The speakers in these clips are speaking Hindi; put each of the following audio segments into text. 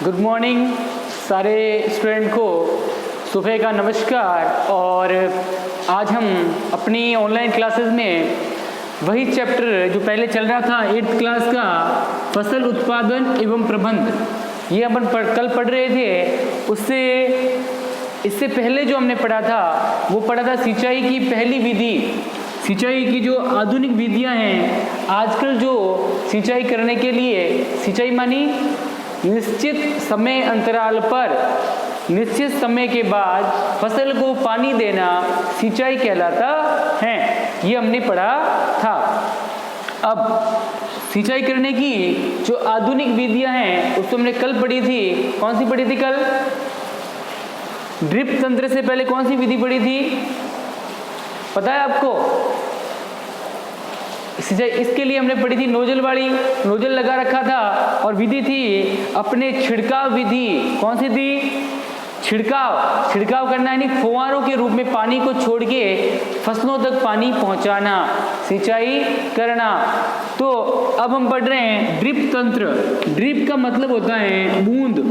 गुड मॉर्निंग सारे स्टूडेंट को सुबह का नमस्कार। और आज हम अपनी ऑनलाइन क्लासेस में वही चैप्टर जो पहले चल रहा था 8th क्लास का फसल उत्पादन एवं प्रबंध, ये अपन कल पढ़ रहे थे। इससे पहले जो हमने पढ़ा था वो पढ़ा था सिंचाई की पहली विधि, सिंचाई की जो आधुनिक विधियां हैं। आजकल जो सिंचाई करने के लिए, सिंचाई मानी निश्चित समय अंतराल पर निश्चित समय के बाद फसल को पानी देना सिंचाई कहलाता है, ये हमने पढ़ा था। अब सिंचाई करने की जो आधुनिक विधियां हैं उसको हमने कल पढ़ी थी। कौन सी पढ़ी थी कल? ड्रिप तंत्र से पहले कौन सी विधि पढ़ी थी, पता है आपको? इसके लिए हमने पढ़ी थी नोजल वाली, नोजल लगा रखा था। और विधि थी अपने छिड़काव विधि। कौन सी थी? छिड़काव करना, यानी फुहारों के रूप में पानी को छोड़ के फसलों तक पानी पहुंचाना, सिंचाई करना। तो अब हम पढ़ रहे हैं ड्रिप तंत्र। ड्रिप का मतलब होता है बूंद।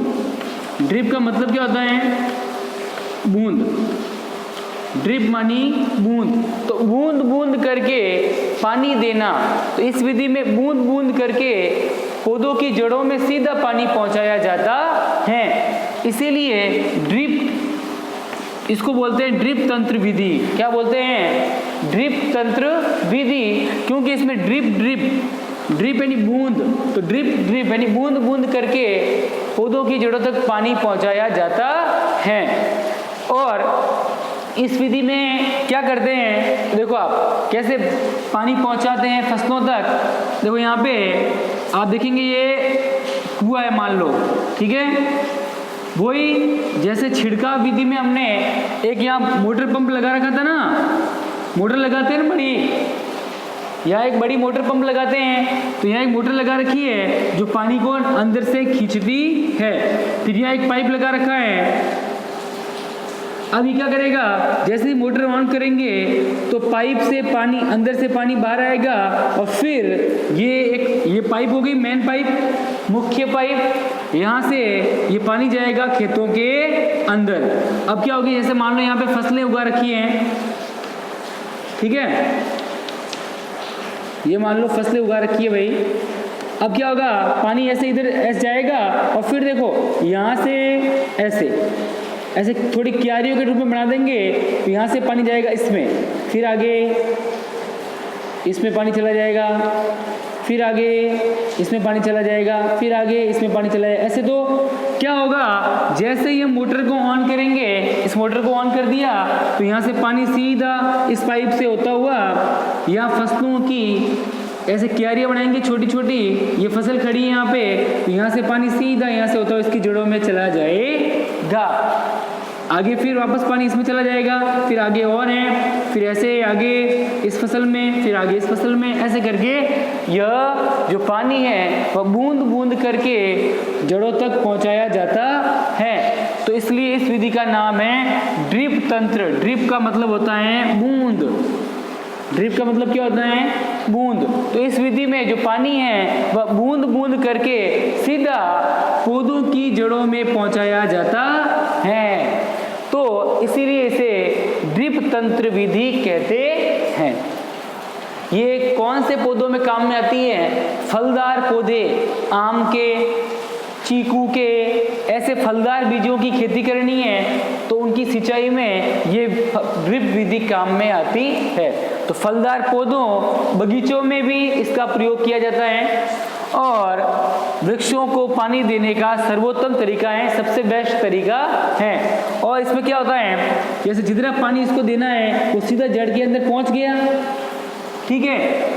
ड्रिप का मतलब क्या होता है? बूंद। ड्रिप मानी बूंद, तो बूंद बूंद करके पानी देना। तो इस विधि में बूंद बूंद करके पौधों की जड़ों में सीधा पानी पहुंचाया जाता है, इसीलिए ड्रिप, इसको बोलते हैं ड्रिप तंत्र विधि। क्या बोलते हैं? ड्रिप तंत्र विधि, क्योंकि इसमें ड्रिप यानी बूंद, तो ड्रिप यानी बूंद बूंद करके पौधों की जड़ों तक पानी पहुंचाया जाता है। और इस विधि में क्या करते हैं, देखो आप कैसे पानी पहुंचाते हैं फसलों तक। देखो यहाँ पे आप देखेंगे ये कुआं है मान लो, ठीक है। वही जैसे छिड़काव विधि में हमने एक यहाँ मोटर पंप लगा रखा था ना, मोटर लगाते हैं ना बड़ी, यहाँ एक बड़ी मोटर पंप लगाते हैं। तो यहाँ एक मोटर लगा रखी है जो पानी को अंदर से खींचती है। फिर यहाँ एक पाइप लगा रखा है। अब ये क्या करेगा, जैसे ही मोटर ऑन करेंगे तो पाइप से पानी, अंदर से पानी बाहर आएगा। और फिर ये पाइप हो गई मेन पाइप, मुख्य पाइप। यहाँ से ये पानी जाएगा खेतों के अंदर। अब क्या होगी, जैसे मान लो यहाँ पे फसलें उगा रखी हैं, ठीक है, ये मान लो फसलें उगा रखी है भाई। अब क्या होगा, पानी ऐसे इधर ऐसे जाएगा और फिर देखो यहाँ से ऐसे थोड़ी क्यारियों के रूप में बना देंगे। तो यहाँ से पानी जाएगा इसमें, फिर आगे इसमें पानी चला जाएगा, फिर आगे इसमें पानी चला जाएगा, फिर आगे इसमें पानी चला जाएगा। ऐसे तो क्या होगा, जैसे ही हम मोटर को ऑन करेंगे, इस मोटर को ऑन कर दिया तो यहाँ से पानी सीधा इस पाइप से होता हुआ यहाँ फसलों की ऐसे क्यारियाँ बनाएंगे छोटी छोटी। ये फसल खड़ी है यहाँ पे, तो यहाँ से पानी सीधा यहाँ से होता हुआ इसकी जड़ों में चला जाएगा। आगे फिर वापस पानी इसमें चला जाएगा, फिर आगे और है, फिर ऐसे आगे इस फसल में, फिर आगे इस फसल में, ऐसे करके यह जो पानी है वह बूंद बूंद करके जड़ों तक पहुंचाया जाता है। तो इसलिए इस विधि का नाम है ड्रिप तंत्र। ड्रिप का मतलब होता है बूंद। ड्रिप का मतलब क्या होता है? बूंद। तो इस विधि में जो पानी है वह बूंद बूंद करके सीधा पौधों की जड़ों में पहुंचाया जाता है। तो इसीलिए इसे ड्रिप तंत्र विधि कहते हैं। ये कौन से पौधों में काम में आती है? फलदार पौधे, आम के, चीकू के, ऐसे फलदार बीजों की खेती करनी है तो उनकी सिंचाई में ये ड्रिप विधि काम में आती है। तो फलदार पौधों, बगीचों में भी इसका प्रयोग किया जाता है। और वृक्षों को पानी देने का सर्वोत्तम तरीका है, सबसे बेस्ट तरीका है। और इसमें क्या होता है, जैसे जितना पानी इसको देना है वो सीधा जड़ के अंदर पहुंच गया, ठीक है।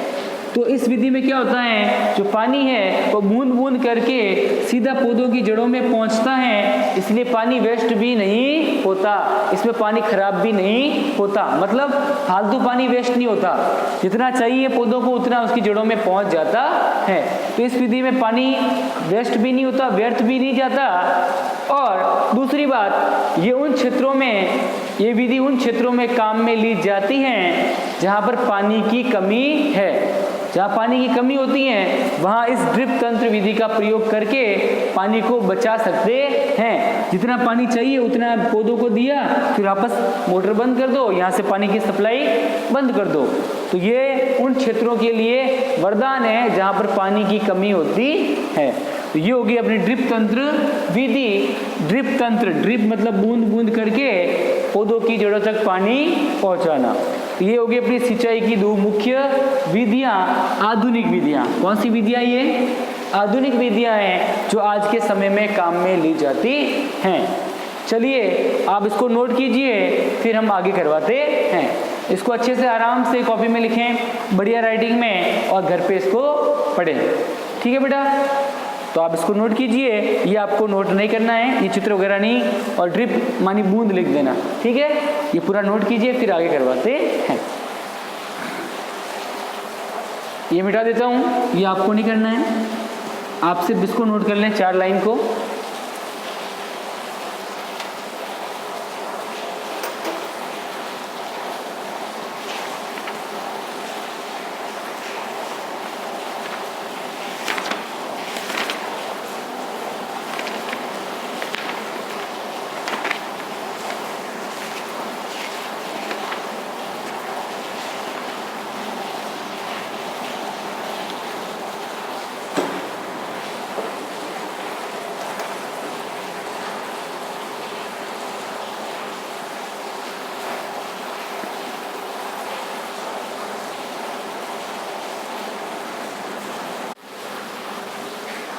तो इस विधि में क्या होता है, जो पानी है वो बूंद बूंद करके सीधा पौधों की जड़ों में पहुंचता है, इसलिए पानी वेस्ट भी नहीं होता, इसमें पानी खराब भी नहीं होता। मतलब फालतू पानी वेस्ट नहीं होता, जितना चाहिए पौधों को उतना उसकी जड़ों में पहुंच जाता है। तो इस विधि में पानी वेस्ट भी नहीं होता, व्यर्थ भी नहीं जाता। और दूसरी बात, ये विधि उन क्षेत्रों में काम में ली जाती है जहाँ पर पानी की कमी है। जहाँ पानी की कमी होती है वहाँ इस ड्रिप तंत्र विधि का प्रयोग करके पानी को बचा सकते हैं। जितना पानी चाहिए उतना पौधों को दिया, फिर वापस मोटर बंद कर दो, यहाँ से पानी की सप्लाई बंद कर दो। तो ये उन क्षेत्रों के लिए वरदान है जहाँ पर पानी की कमी होती है। तो ये होगी अपनी ड्रिप तंत्र विधि। ड्रिप तंत्र, ड्रिप मतलब बूंद बूंद करके पौधों की जड़ों तक पानी पहुंचाना। तो ये होगी अपनी सिंचाई की दो मुख्य विधियां, आधुनिक विधियां। कौन सी विधियां? ये आधुनिक विधियां हैं जो आज के समय में काम में ली जाती हैं। चलिए आप इसको नोट कीजिए, फिर हम आगे करवाते हैं। इसको अच्छे से आराम से कॉपी में लिखें, बढ़िया राइटिंग में, और घर पे इसको पढ़ें। ठीक है बेटा? तो आप इसको नोट कीजिए। ये आपको नोट नहीं करना है, ये चित्र वगैरह नहीं, और ड्रिप मानी बूंद लिख देना। ठीक है? ये पूरा नोट कीजिए, फिर आगे करवाते हैं। ये मिटा देता हूँ, ये आपको नहीं करना है, आप सिर्फ इसको नोट कर लें, 4 लाइन को।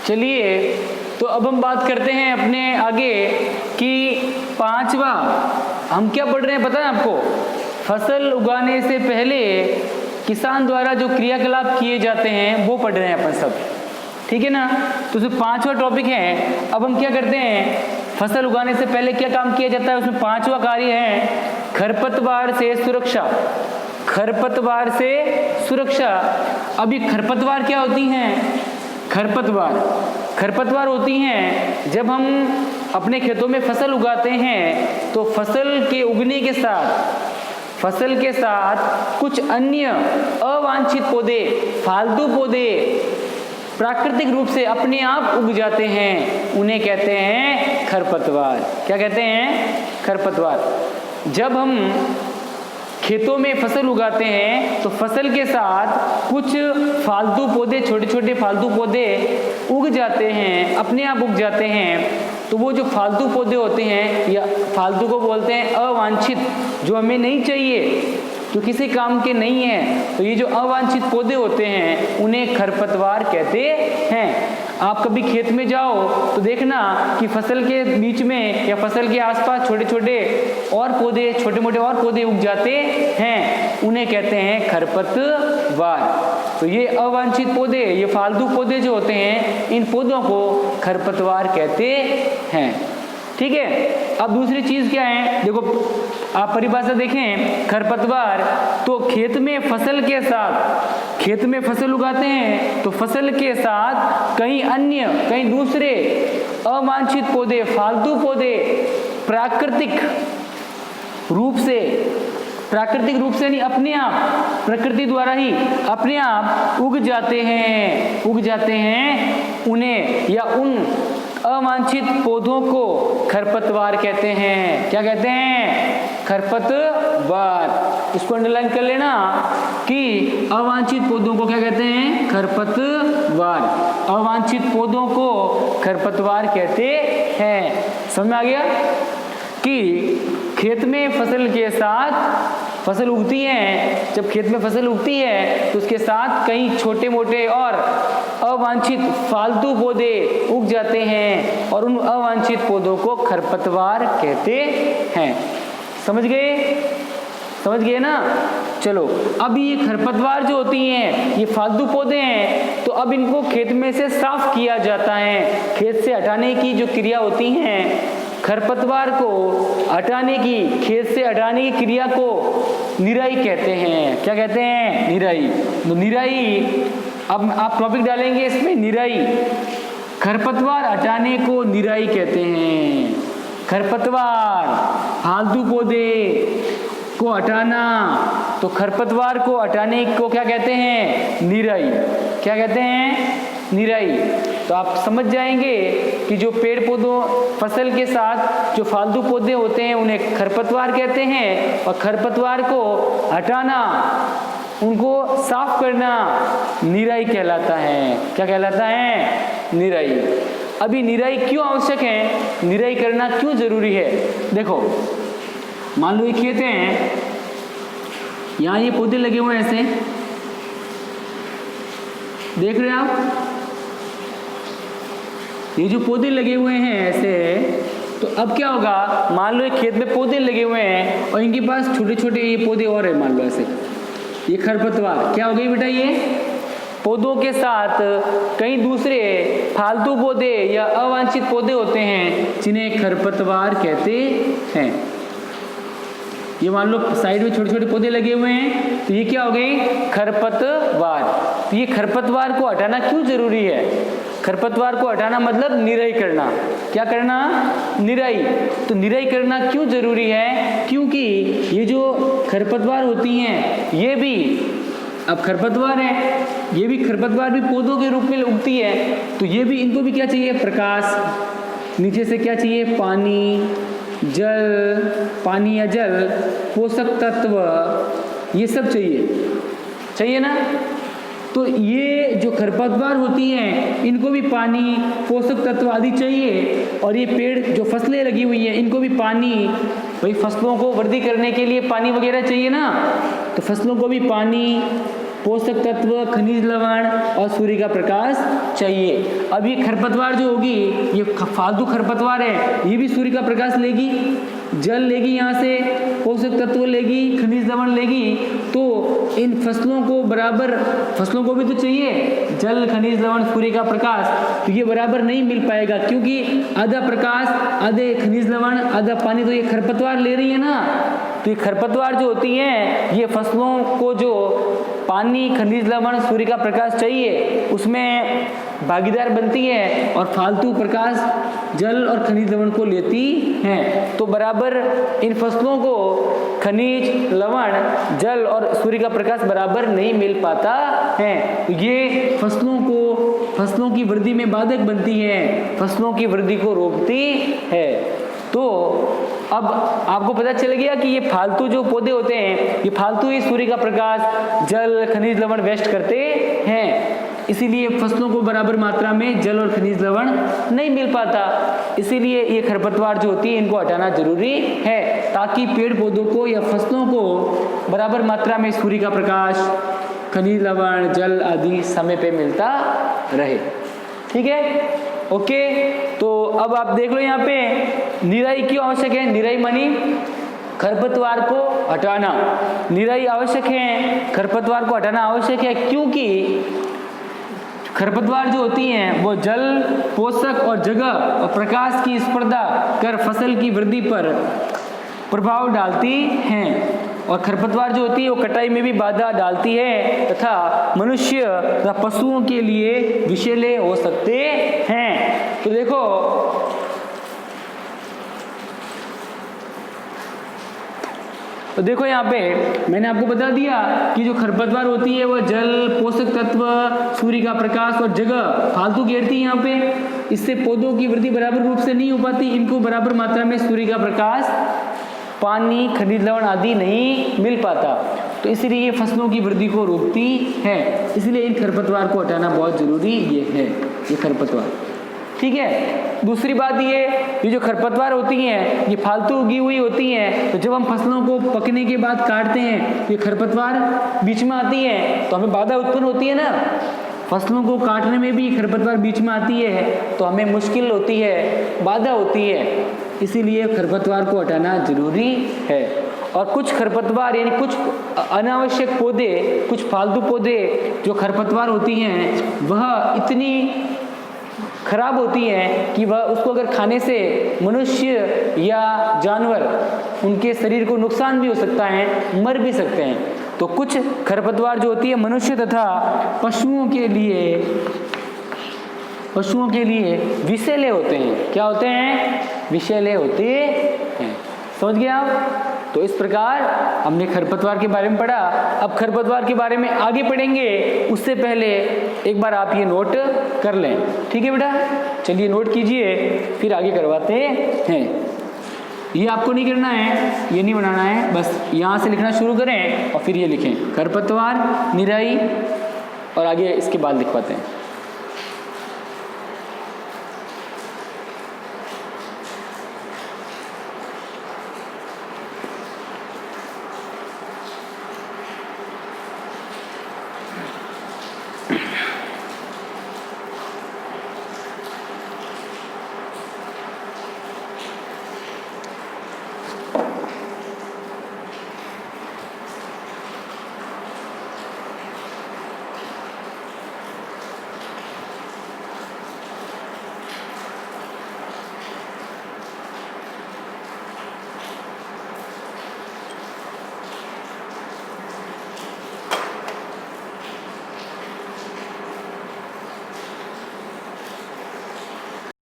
चलिए तो अब हम बात करते हैं अपने आगे कि 5वां हम क्या पढ़ रहे हैं पता है आपको? फसल उगाने से पहले किसान द्वारा जो क्रियाकलाप किए जाते हैं वो पढ़ रहे हैं अपन सब। ठीक है ना? तो उसमें 5वां टॉपिक है। अब हम क्या करते हैं, फसल उगाने से पहले क्या काम किया जाता है, उसमें 5वां कार्य है खरपतवार से सुरक्षा। खरपतवार से सुरक्षा। अब ये खरपतवार क्या होती हैं? खरपतवार होती हैं जब हम अपने खेतों में फसल उगाते हैं तो फसल के उगने के साथ कुछ अन्य अवांछित पौधे, फालतू पौधे प्राकृतिक रूप से अपने आप उग जाते हैं, उन्हें कहते हैं खरपतवार। क्या कहते हैं? खरपतवार। जब हम खेतों में फसल उगाते हैं तो फसल के साथ कुछ फालतू पौधे, छोटे छोटे फालतू पौधे उग जाते हैं, अपने आप उग जाते हैं। तो वो जो फालतू पौधे होते हैं, या फालतू को बोलते हैं अवांछित, जो हमें नहीं चाहिए, जो किसी काम के नहीं है, तो ये जो अवांछित पौधे होते हैं उन्हें खरपतवार कहते हैं। आप कभी खेत में जाओ तो देखना कि फसल के बीच में या फसल के आसपास छोटे छोटे और पौधे, छोटे मोटे और पौधे उग जाते हैं, उन्हें कहते हैं खरपतवार। तो ये अवांछित पौधे, ये फालतू पौधे जो होते हैं, इन पौधों को खरपतवार कहते हैं। ठीक है? अब दूसरी चीज क्या है, देखो आप परिभाषा देखें। खरपतवार तो खेत में फसल उगाते हैं तो फसल के साथ कई दूसरे अवांछित पौधे, फालतू पौधे प्राकृतिक रूप से नहीं, अपने आप, प्रकृति द्वारा ही अपने आप उग जाते हैं। उन्हें या उन अवांछित पौधों को खरपतवार कहते हैं। क्या कहते हैं? खरपतवार। इसको अंडरलाइन कर लेना कि अवांछित पौधों को क्या कहते हैं? खरपतवार। अवांछित पौधों को खरपतवार कहते हैं। समझ में आ गया कि खेत में फसल के साथ फसल उगती है, जब खेत में फसल उगती है तो उसके साथ कई छोटे मोटे और अवांछित फालतू पौधे उग जाते हैं, और उन अवांछित पौधों को खरपतवार कहते हैं। समझ गए ना? चलो, अब ये खरपतवार जो होती हैं, ये फालतू पौधे हैं, तो अब इनको खेत में से साफ किया जाता है। खेत से हटाने की जो क्रिया होती हैं, खरपतवार को हटाने की, खेत से हटाने की क्रिया को निराई कहते हैं। क्या कहते हैं? निराई। तो निराई, अब आप टॉपिक डालेंगे इसमें, निराई। खरपतवार हटाने को निराई कहते हैं। खरपतवार, फालतू पौधे को हटाना तो खरपतवार को हटाने को क्या कहते हैं? निराई। क्या कहते हैं? निराई। तो आप समझ जाएंगे कि जो पेड़ पौधों फसल के साथ जो फालतू पौधे होते हैं उन्हें खरपतवार कहते हैं, और खरपतवार को हटाना, उनको साफ करना निराई कहलाता है। क्या कहलाता है? निराई। अभी निराई क्यों आवश्यक है, निराई करना क्यों जरूरी है? देखो, मान लो ये खेत है, यहाँ ये पौधे लगे हुए हैं, ऐसे देख रहे हैं आप, ये जो पौधे लगे हुए हैं ऐसे, तो अब क्या होगा, मान लो एक खेत में पौधे लगे हुए हैं और इनके पास छोटे छोटे ये पौधे और है, मान लो ऐसे, ये खरपतवार क्या हो गई बेटा, ये पौधों के साथ कई दूसरे फालतू पौधे या अवांछित पौधे होते हैं जिन्हें खरपतवार कहते हैं। ये मान लो साइड में छोटे छोटे पौधे लगे हुए हैं, तो ये क्या हो गए? खरपतवार। तो ये खरपतवार को हटाना क्यों जरूरी है? खरपतवार को हटाना मतलब निराई करना। क्या करना? निराई। तो निराई करना क्यों जरूरी है? क्योंकि ये जो खरपतवार होती हैं, ये भी, अब खरपतवार है, ये भी खरपतवार भी पौधों के रूप में उगती है, तो ये भी, इनको भी क्या चाहिए? प्रकाश। नीचे से क्या चाहिए? पानी, जल, पानी या जल, पोषक तत्व, ये सब चाहिए ना। तो ये जो खरपतवार होती हैं, इनको भी पानी, पोषक तत्व आदि चाहिए, और ये पेड़ जो फसलें लगी हुई हैं, इनको भी पानी, भाई फसलों को वृद्धि करने के लिए पानी वगैरह चाहिए ना, तो फसलों को भी पानी, पोषक तत्व, खनिज लवण और सूर्य का प्रकाश चाहिए। अब ये खरपतवार जो होगी, ये फालतू खरपतवार है, ये भी सूर्य का प्रकाश लेगी, जल लेगी, यहाँ से पोषक तत्व लेगी, खनिज लवण लेगी, तो इन फसलों को बराबर, फसलों को भी तो चाहिए जल, खनिज लवण, सूर्य का प्रकाश, तो ये बराबर नहीं मिल पाएगा, क्योंकि आधा प्रकाश, आधे खनिज लवण, आधा पानी तो ये खरपतवार ले रही है ना। तो ये खरपतवार जो होती हैं, ये फसलों को जो पानी, खनिज लवण, सूर्य का प्रकाश चाहिए, उसमें भागीदार बनती है, और फालतू प्रकाश, जल और खनिज लवण को लेती हैं। तो बराबर इन फसलों को खनिज, लवण, जल और सूर्य का प्रकाश बराबर नहीं मिल पाता है। तो ये फसलों की वृद्धि में बाधक बनती है, फसलों की वृद्धि को रोकती है। तो अब आपको पता चल गया कि ये फालतू जो पौधे होते हैं, ये फालतू ही सूर्य का प्रकाश, जल, खनिज लवण वेस्ट करते हैं, इसीलिए फसलों को बराबर मात्रा में जल और खनिज लवण नहीं मिल पाता। इसीलिए ये खरपतवार जो होती है, इनको हटाना जरूरी है, ताकि पेड़ पौधों को या फसलों को बराबर मात्रा में सूर्य का प्रकाश, खनिज लवण, जल आदि समय पे मिलता रहे। ठीक है, ओके। तो अब आप देख लो यहाँ पे निराई क्यों आवश्यक है। निराई मानी खरपतवार को हटाना, निराई आवश्यक है, खरपतवार को हटाना आवश्यक है, क्योंकि खरपतवार जो होती हैं वो जल, पोषक और जगह और प्रकाश की स्पर्धा कर फसल की वृद्धि पर प्रभाव डालती हैं, और खरपतवार जो होती है वो कटाई में भी बाधा डालती है तथा मनुष्य तथा पशुओं के लिए विषैले हो सकते हैं। तो देखो यहाँ पे मैंने आपको बता दिया कि जो खरपतवार होती है वो जल, पोषक तत्व, सूर्य का प्रकाश और जगह फालतू घेरती है यहाँ पे। इससे पौधों की वृद्धि बराबर रूप से नहीं हो पाती, इनको बराबर मात्रा में सूर्य का प्रकाश, पानी, खनिज लवण आदि नहीं मिल पाता, तो इसलिए ये फसलों की वृद्धि को रोकती है। इसलिए इन खरपतवार को हटाना बहुत जरूरी ये है, ये खरपतवार। ठीक है। दूसरी बात ये जो खरपतवार होती हैं ये फालतू उगी हुई होती हैं, तो जब हम फसलों को पकने के बाद काटते हैं तो ये खरपतवार बीच में आती है, तो हमें बाधा उत्पन्न होती है ना। फसलों को काटने में भी खरपतवार बीच में आती है, तो हमें मुश्किल होती है, बाधा होती है, इसीलिए खरपतवार को हटाना जरूरी है। और कुछ खरपतवार यानी कुछ अनावश्यक पौधे, कुछ फालतू पौधे जो खरपतवार होती हैं वह इतनी खराब होती हैं कि वह उसको अगर खाने से मनुष्य या जानवर उनके शरीर को नुकसान भी हो सकता है, मर भी सकते हैं। तो कुछ खरपतवार जो होती है मनुष्य तथा पशुओं के लिए विषैले होते हैं। क्या होते हैं? विषैले होते हैं। समझ गए आप? तो इस प्रकार हमने खरपतवार के बारे में पढ़ा। अब खरपतवार के बारे में आगे पढ़ेंगे, उससे पहले एक बार आप ये नोट कर लें, ठीक है बेटा? चलिए नोट कीजिए, फिर आगे करवाते हैं। ये आपको नहीं करना है, ये नहीं बनाना है, बस यहाँ से लिखना शुरू करें और फिर ये लिखें खरपतवार, निराई, और आगे इसके बाद लिखवाते हैं।